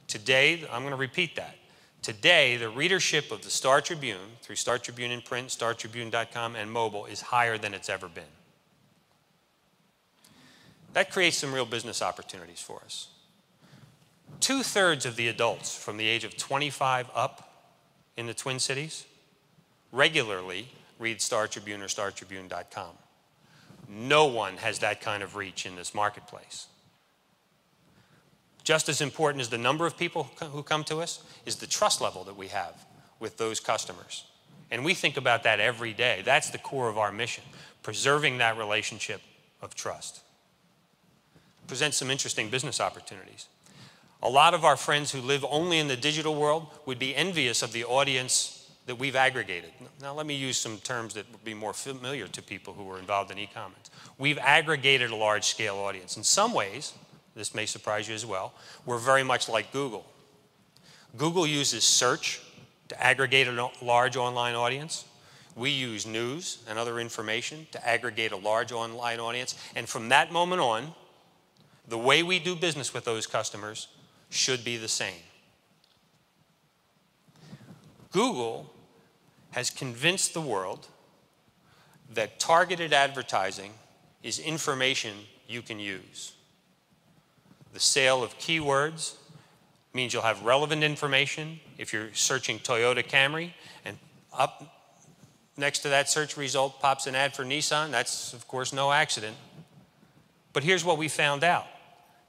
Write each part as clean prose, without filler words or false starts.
Today, I'm going to repeat that. Today, the readership of the Star Tribune, through Star Tribune in print, StarTribune.com, and mobile, is higher than it's ever been. That creates some real business opportunities for us. 2/3 of the adults from the age of 25 up in the Twin Cities regularly read Star Tribune or StarTribune.com. No one has that kind of reach in this marketplace. Just as important as the number of people who come to us is the trust level that we have with those customers. And we think about that every day. That's the core of our mission, preserving that relationship of trust. Presents some interesting business opportunities. A lot of our friends who live only in the digital world would be envious of the audience that we've aggregated. Now let me use some terms that would be more familiar to people who are involved in e-commerce. We've aggregated a large-scale audience. In some ways, this may surprise you as well, we're very much like Google. Google uses search to aggregate a large online audience. We use news and other information to aggregate a large online audience. And from that moment on, the way we do business with those customers should be the same. Google has convinced the world that targeted advertising is information you can use. The sale of keywords means you'll have relevant information if you're searching Toyota Camry, and up next to that search result pops an ad for Nissan. That's, of course, no accident. But here's what we found out.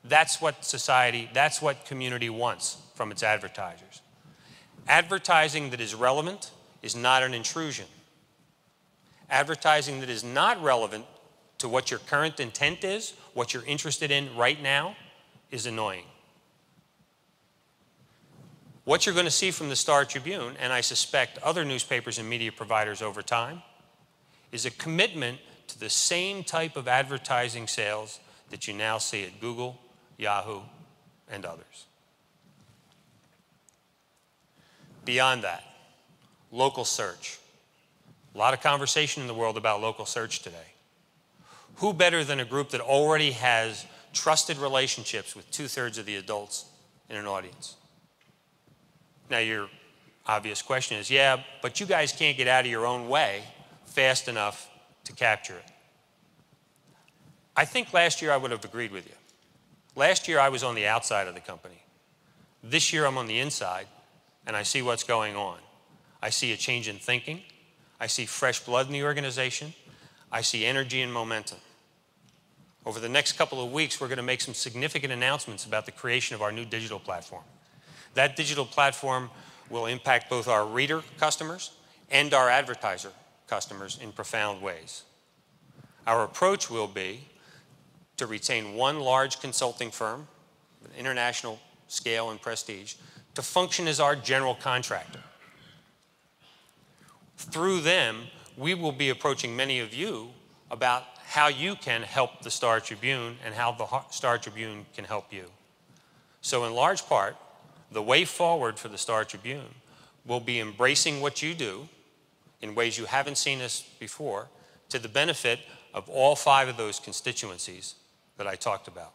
That's what society, that's what community wants from its advertisers. Advertising that is relevant is not an intrusion. Advertising that is not relevant to what your current intent is, what you're interested in right now, is annoying. What you're going to see from the Star Tribune, and I suspect other newspapers and media providers over time, is a commitment to the same type of advertising sales that you now see at Google, Yahoo, and others. Beyond that, local search. A lot of conversation in the world about local search today. Who better than a group that already has trusted relationships with 2/3 of the adults in an audience? Now, your obvious question is, yeah, but you guys can't get out of your own way fast enough to capture it. I think last year I would have agreed with you. Last year I was on the outside of the company. This year I'm on the inside, and I see what's going on. I see a change in thinking. I see fresh blood in the organization. I see energy and momentum. Over the next couple of weeks, we're going to make some significant announcements about the creation of our new digital platform. That digital platform will impact both our reader customers and our advertiser customers in profound ways. Our approach will be to retain one large consulting firm, with international scale and prestige, to function as our general contractor. Through them, we will be approaching many of you about how you can help the Star Tribune and how the Star Tribune can help you. So in large part, the way forward for the Star Tribune will be embracing what you do in ways you haven't seen us before, to the benefit of all 5 of those constituencies that I talked about.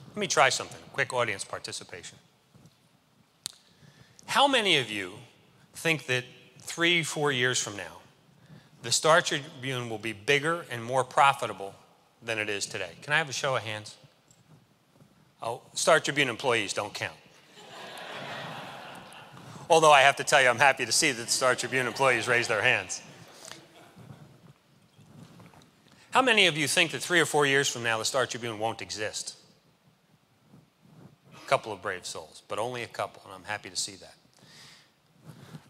Let me try something, quick audience participation. How many of you think that 3-4 years from now, the Star Tribune will be bigger and more profitable than it is today? Can I have a show of hands? Oh, Star Tribune employees don't count. Although I have to tell you, I'm happy to see that the Star Tribune employees raise their hands. How many of you think that 3 or 4 years from now, the Star Tribune won't exist? A couple of brave souls, but only a couple, and I'm happy to see that.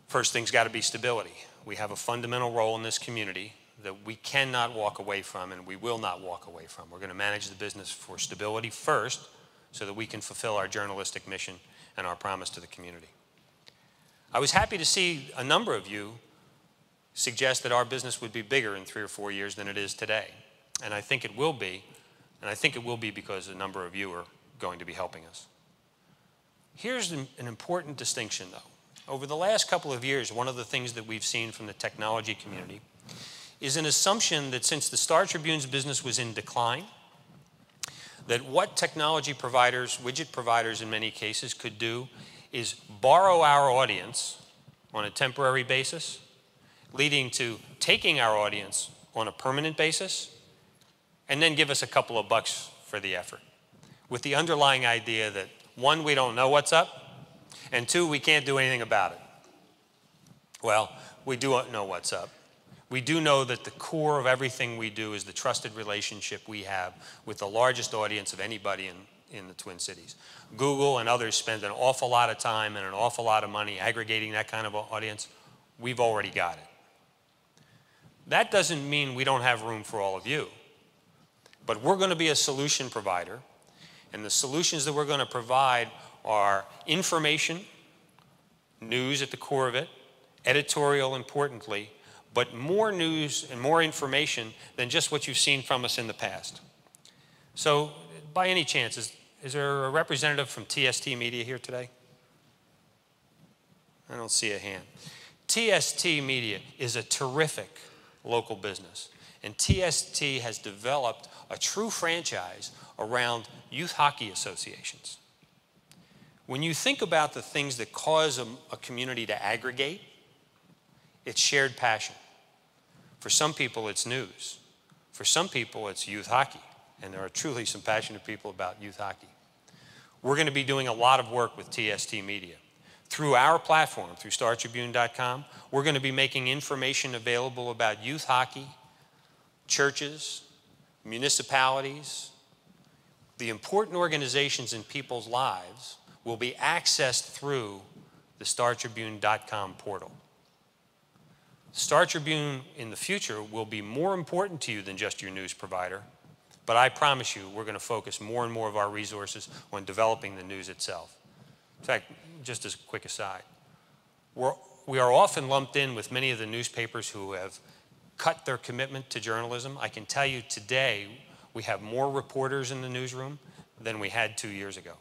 First thing's got to be stability. We have a fundamental role in this community that we cannot walk away from, and we will not walk away from. We're going to manage the business for stability first, so that we can fulfill our journalistic mission and our promise to the community. I was happy to see a number of you suggest that our business would be bigger in 3 or 4 years than it is today. And I think it will be, and I think it will be because a number of you are going to be helping us. Here's an important distinction, though. Over the last couple of years, one of the things that we've seen from the technology community is an assumption that since the Star Tribune's business was in decline, that what technology providers, widget providers in many cases, could do is borrow our audience on a temporary basis, leading to taking our audience on a permanent basis, and then give us a couple of bucks for the effort, with the underlying idea that, one, we don't know what's up, and two, we can't do anything about it. Well, we do know what's up. We do know that the core of everything we do is the trusted relationship we have with the largest audience of anybody in the Twin Cities. Google and others spend an awful lot of time and an awful lot of money aggregating that kind of audience. We've already got it. That doesn't mean we don't have room for all of you, but we're going to be a solution provider, and the solutions that we're going to provide are information, news at the core of it, editorial importantly, but more news and more information than just what you've seen from us in the past. So, by any chance, is there a representative from TST Media here today? I don't see a hand. TST Media is a terrific local business, and TST has developed a true franchise around youth hockey associations. When you think about the things that cause a community to aggregate, it's shared passion. For some people, it's news. For some people, it's youth hockey. And there are truly some passionate people about youth hockey. We're going to be doing a lot of work with TST Media. Through our platform, through StarTribune.com, we're going to be making information available about youth hockey, churches, municipalities. The important organizations in people's lives will be accessed through the StarTribune.com portal. Star Tribune in the future will be more important to you than just your news provider, but I promise you we're going to focus more and more of our resources on developing the news itself. In fact, just as a quick aside, we are often lumped in with many of the newspapers who have cut their commitment to journalism. I can tell you today we have more reporters in the newsroom than we had 2 years ago.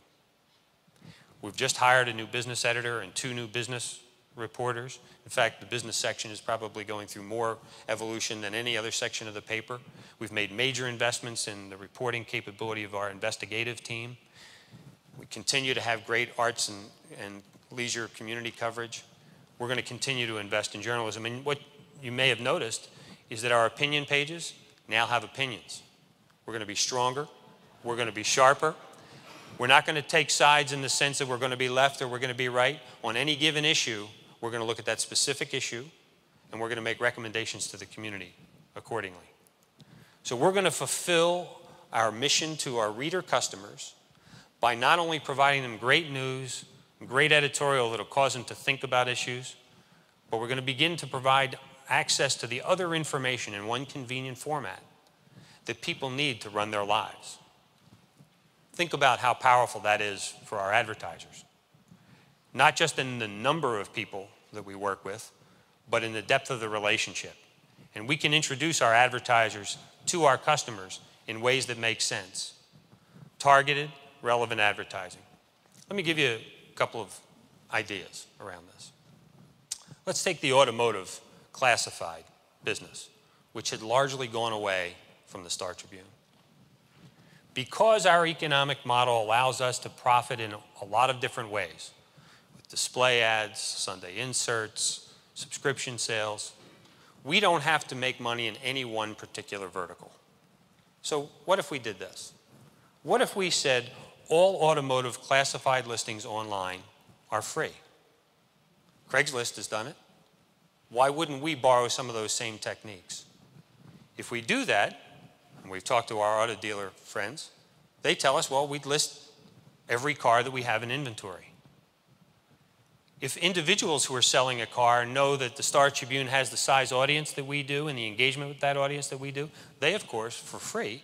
We've just hired a new business editor and 2 new business reporters. In fact, the business section is probably going through more evolution than any other section of the paper. We've made major investments in the reporting capability of our investigative team. We continue to have great arts and leisure community coverage. We're going to continue to invest in journalism. And what you may have noticed is that our opinion pages now have opinions. We're going to be stronger. We're going to be sharper. We're not going to take sides in the sense that we're going to be left or we're going to be right. On any given issue, we're going to look at that specific issue, and we're going to make recommendations to the community accordingly. So we're going to fulfill our mission to our reader customers by not only providing them great news, great editorial that will cause them to think about issues, but we're going to begin to provide access to the other information in one convenient format that people need to run their lives. Think about how powerful that is for our advertisers. Not just in the number of people that we work with, but in the depth of the relationship. And we can introduce our advertisers to our customers in ways that make sense. Targeted, relevant advertising. Let me give you a couple of ideas around this. Let's take the automotive classified business, which had largely gone away from the Star Tribune. Because our economic model allows us to profit in a lot of different ways, with display ads, Sunday inserts, subscription sales, we don't have to make money in any one particular vertical. So what if we did this? What if we said all automotive classified listings online are free? Craigslist has done it. Why wouldn't we borrow some of those same techniques? If we do that, and we've talked to our auto dealer friends, they tell us, well, we'd list every car that we have in inventory. If individuals who are selling a car know that the Star Tribune has the size audience that we do and the engagement with that audience that we do, they, of course, for free,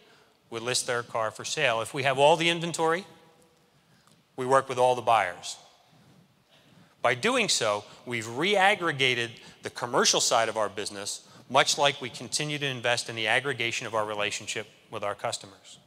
would list their car for sale. If we have all the inventory, we work with all the buyers. By doing so, we've reaggregated the commercial side of our business, much like we continue to invest in the aggregation of our relationship with our customers.